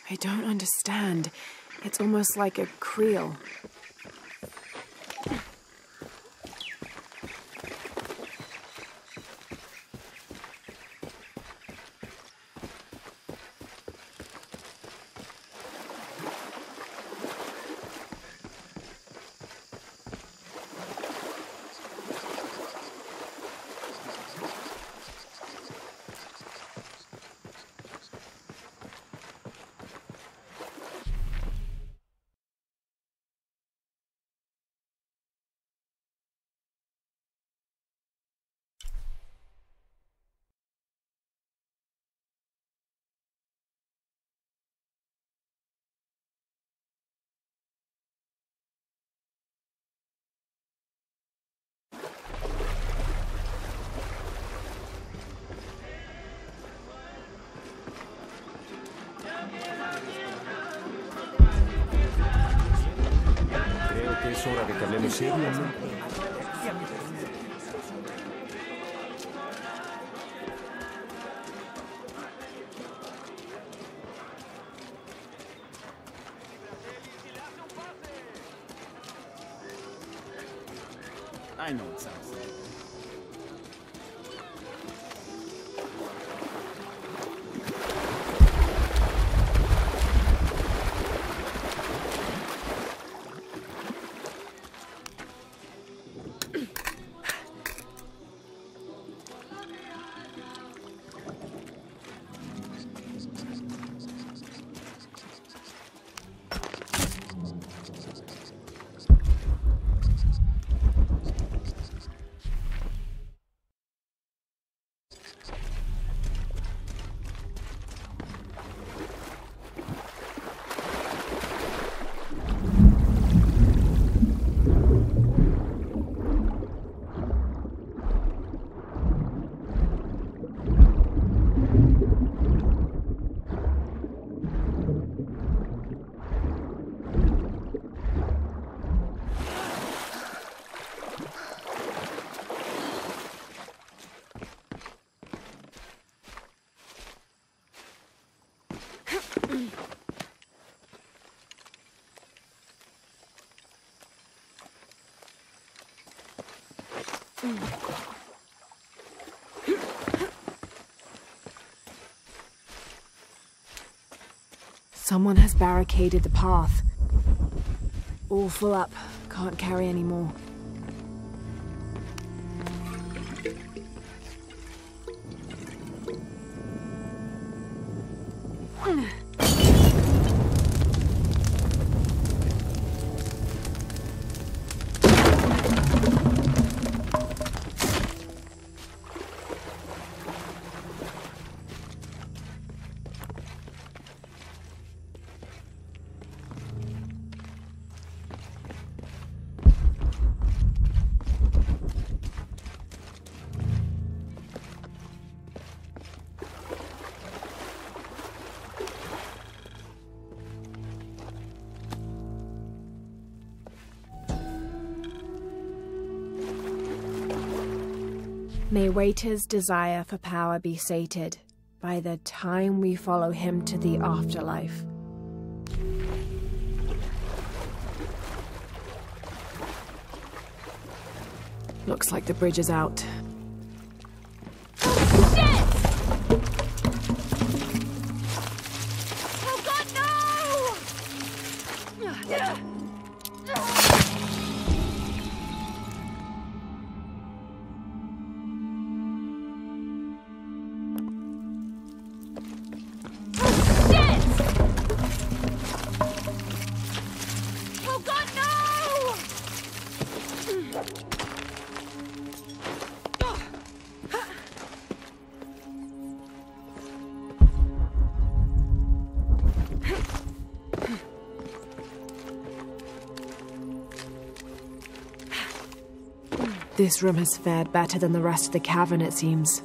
Speaker 1: I don't understand. It's almost like a creel.
Speaker 18: Es hora de que hablemos seriamente.
Speaker 5: I know it sounds like.
Speaker 1: Someone has barricaded the path. All full up. Can't carry any more. May Waiter's desire for power be sated by the time we follow him to the afterlife. Looks like the bridge is out. This room has fared better than the rest of the cavern, it seems.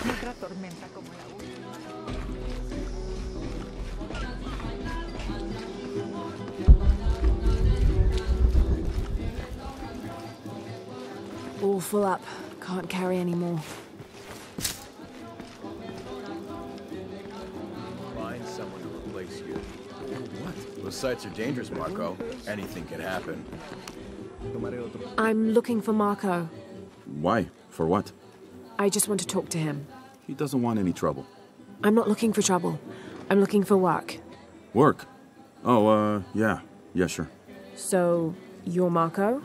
Speaker 13: Otra tormenta como la última.
Speaker 1: all full up. Can't carry any more.
Speaker 3: Find someone to replace you. What? Those sites are dangerous, Marco. Anything can happen.
Speaker 1: I'm looking for Marco.
Speaker 19: Why? For what?
Speaker 1: I just want to talk to him.
Speaker 19: He doesn't want any trouble.
Speaker 1: I'm not looking for trouble. I'm looking for work.
Speaker 19: Work? Oh, yeah. Yeah, sure.
Speaker 1: So, you're Marco?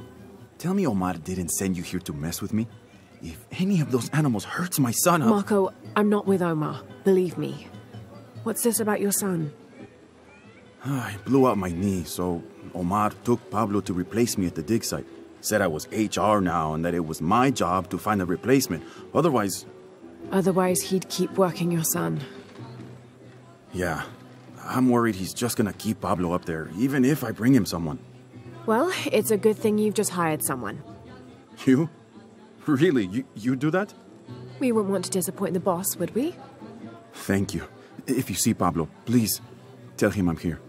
Speaker 19: Tell me Omar didn't send you here to mess with me? If any of those animals hurts my son,
Speaker 1: Marco, I'm not with Omar. Believe me. What's this about your son?
Speaker 19: I blew out my knee, so Omar took Pablo to replace me at the dig site. Said I was HR now and that it was my job to find a replacement. Otherwise,
Speaker 1: he'd keep working your son.
Speaker 19: Yeah. I'm worried he's just gonna keep Pablo up there, even if I bring him someone.
Speaker 1: Well, it's a good thing you've just hired someone.
Speaker 19: You? Really? You do that?
Speaker 1: We wouldn't want to disappoint the boss, would we?
Speaker 19: Thank you. If you see Pablo, please tell him I'm here.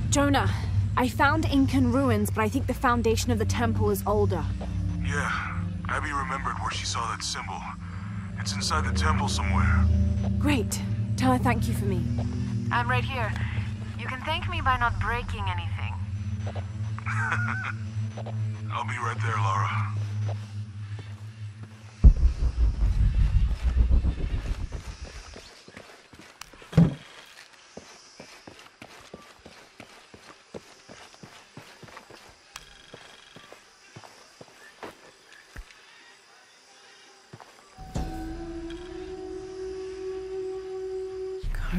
Speaker 1: Jonah, I found Incan ruins, but I think the foundation of the temple is older.
Speaker 2: Yeah, Abby remembered where she saw that symbol. It's inside the temple somewhere.
Speaker 1: Great. Tell her thank you for me.
Speaker 7: I'm right here. You can thank me by not breaking anything.
Speaker 2: I'll be right there, Laura.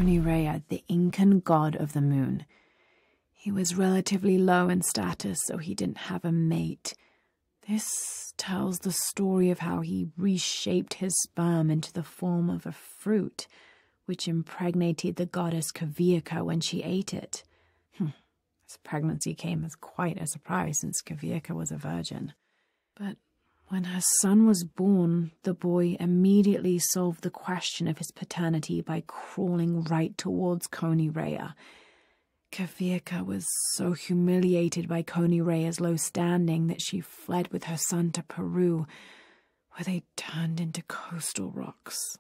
Speaker 1: Rea, the Incan god of the moon. He was relatively low in status, so he didn't have a mate. This tells the story of how he reshaped his sperm into the form of a fruit, which impregnated the goddess Kuwaq when she ate it. His pregnancy came as quite a surprise since Kuwaq was a virgin. But when her son was born, the boy immediately solved the question of his paternity by crawling right towards Rea. Kuwaq was so humiliated by Rea's low standing that she fled with her son to Peru, where they turned into coastal rocks.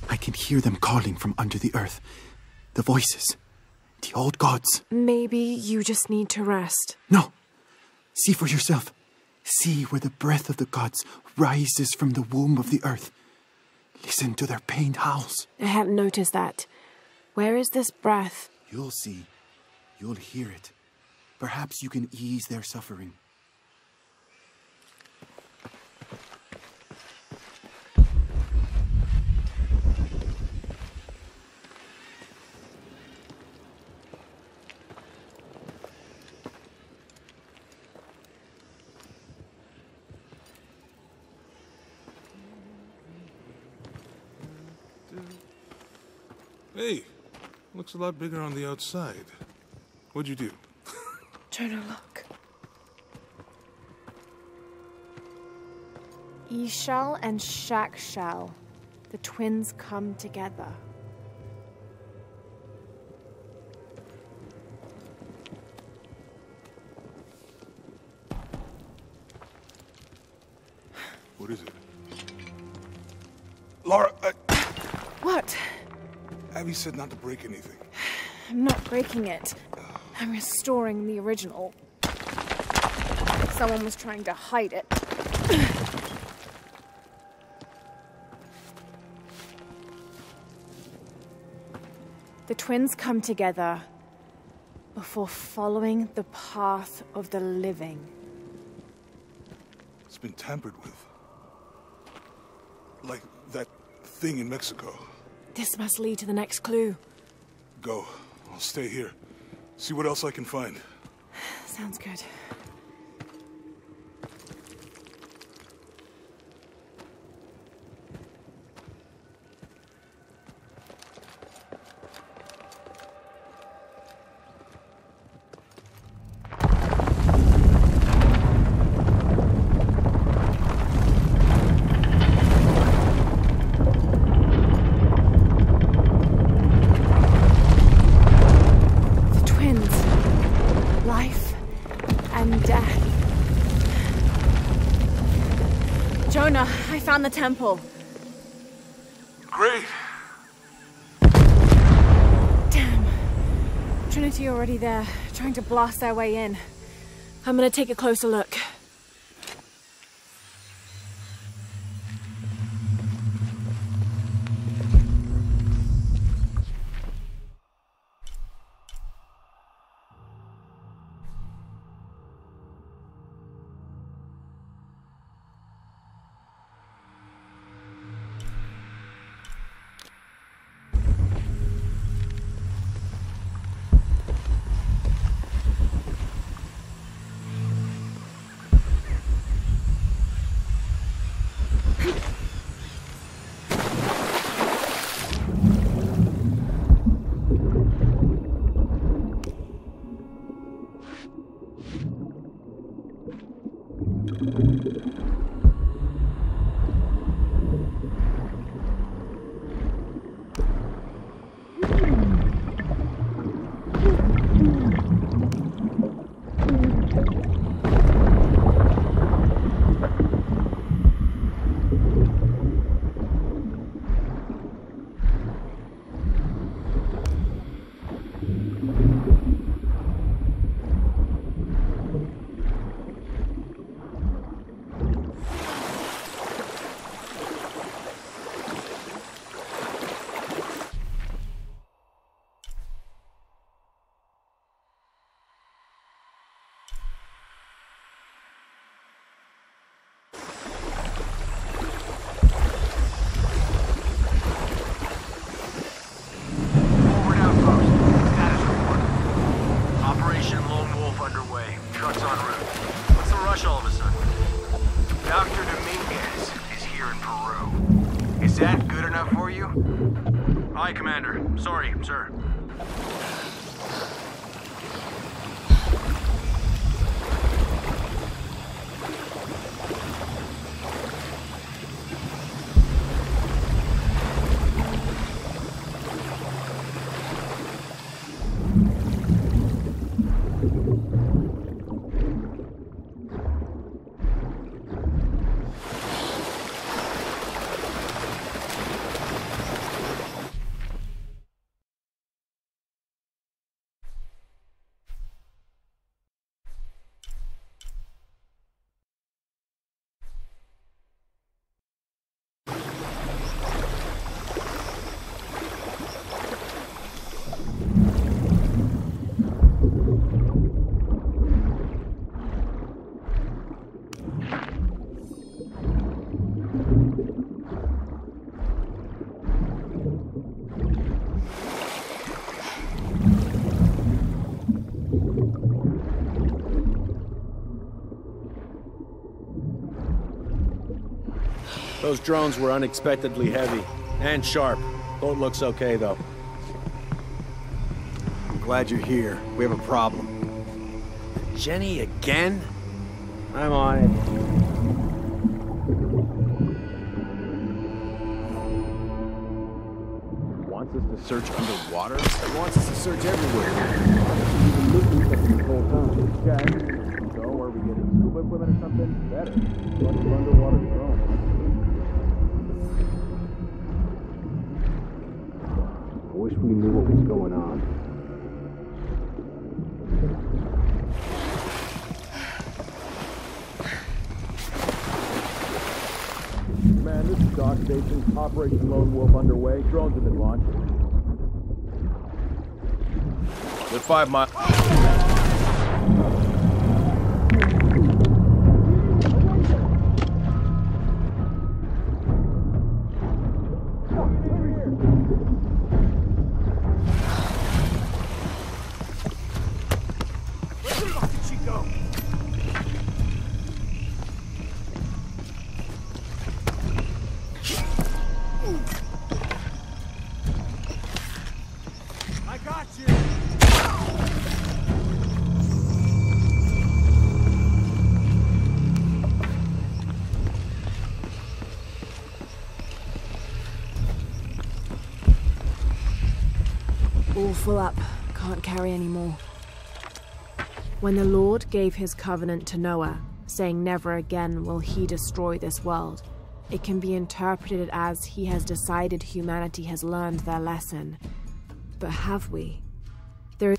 Speaker 19: I can hear them calling from under the earth. The voices. The old gods.
Speaker 1: Maybe you just need to rest.
Speaker 19: No. See for yourself. See where the breath of the gods rises from the womb of the earth. Listen to their pained howls.
Speaker 1: I hadn't noticed that. Where is this breath?
Speaker 19: You'll see. You'll hear it. Perhaps you can ease their suffering.
Speaker 2: Hey, looks a lot bigger on the outside. What'd you do?
Speaker 1: Jonah, look. Ishal and Shakshal, the twins come together.
Speaker 2: is it? Laura,
Speaker 7: What?
Speaker 2: Abby said not to break anything.
Speaker 7: I'm not breaking it. I'm restoring the original. Someone was trying to hide it. The twins come together before following the path of the living.
Speaker 2: It's been tampered with. Like that thing in Mexico.
Speaker 1: This must lead to the next clue.
Speaker 2: Go. I'll stay here. See what else I can find.
Speaker 1: Sounds good. I found the temple.
Speaker 2: Great.
Speaker 1: Damn. Trinity already there, trying to blast their way in. I'm gonna take a closer look.
Speaker 3: Hi, Commander. Sorry, sir.
Speaker 6: Those drones were unexpectedly heavy and sharp. Boat looks okay, though.
Speaker 5: I'm glad you're here. We have a problem.
Speaker 6: Jenny again? I'm on it.
Speaker 5: Wants us to search underwater? He wants us to search everywhere. We've been looking at this whole time. Okay. So, are we getting scuba equipment or something? Better. Bunch of underwater drones. I wish we knew what was going on. Man, this is Dock Station. Operation Lone Wolf underway. Drones have been launched.
Speaker 3: They're 5 miles.
Speaker 5: I got you!
Speaker 1: All full up. Can't carry any more. When the Lord gave his covenant to Noah, saying never again will he destroy this world, it can be interpreted as he has decided humanity has learned their lesson. But have we? There is...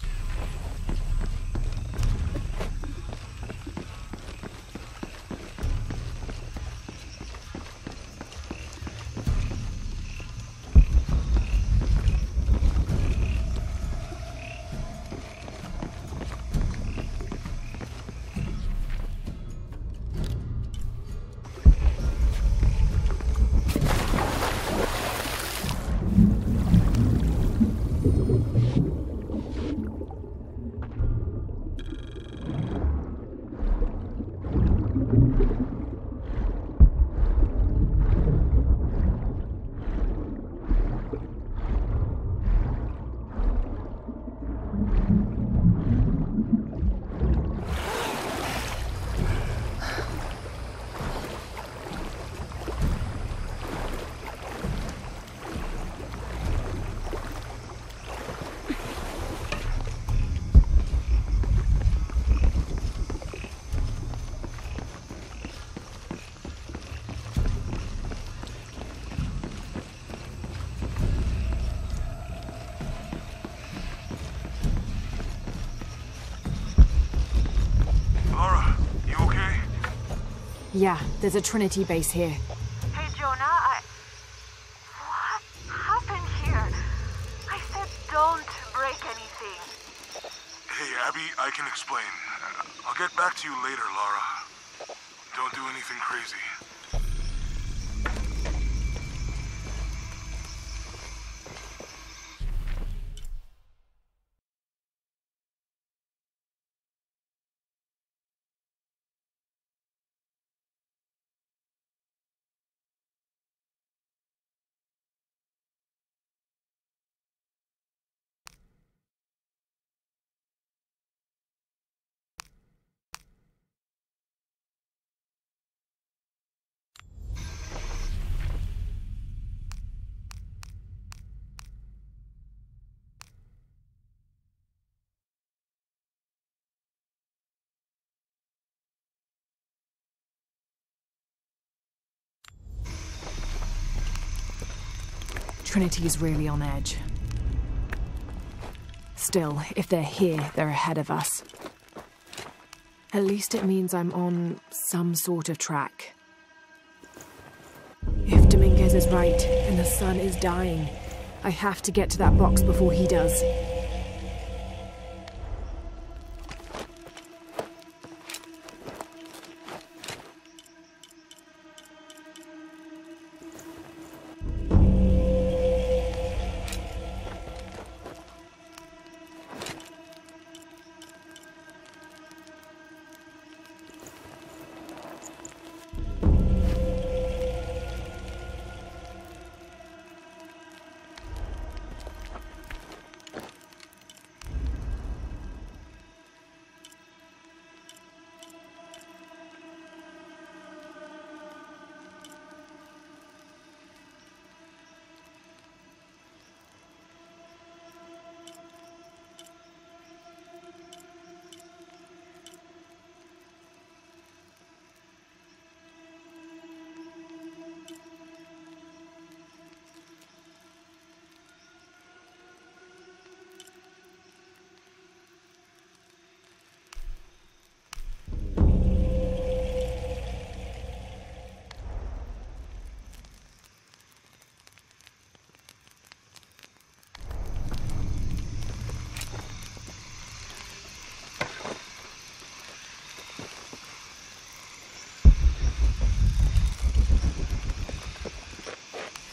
Speaker 1: Yeah, there's a Trinity base here.
Speaker 20: Hey, Jonah, What happened here? I said don't break anything.
Speaker 2: Hey, Abby, I can explain. I'll get back to you later, Lara. Don't do anything crazy.
Speaker 1: Trinity's really on edge. Still, if they're here, they're ahead of us. At least it means I'm on some sort of track. If Dominguez is right, and the sun is dying, I have to get to that box before he does.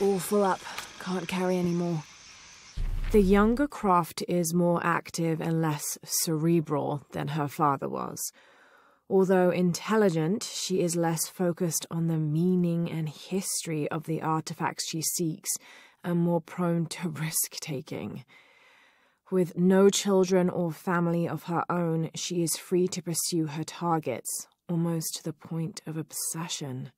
Speaker 1: All full up. Can't carry any more. The younger Croft is more active and less cerebral than her father was. Although intelligent, she is less focused on the meaning and history of the artifacts she seeks and more prone to risk-taking. With no children or family of her own, she is free to pursue her targets, almost to the point of obsession.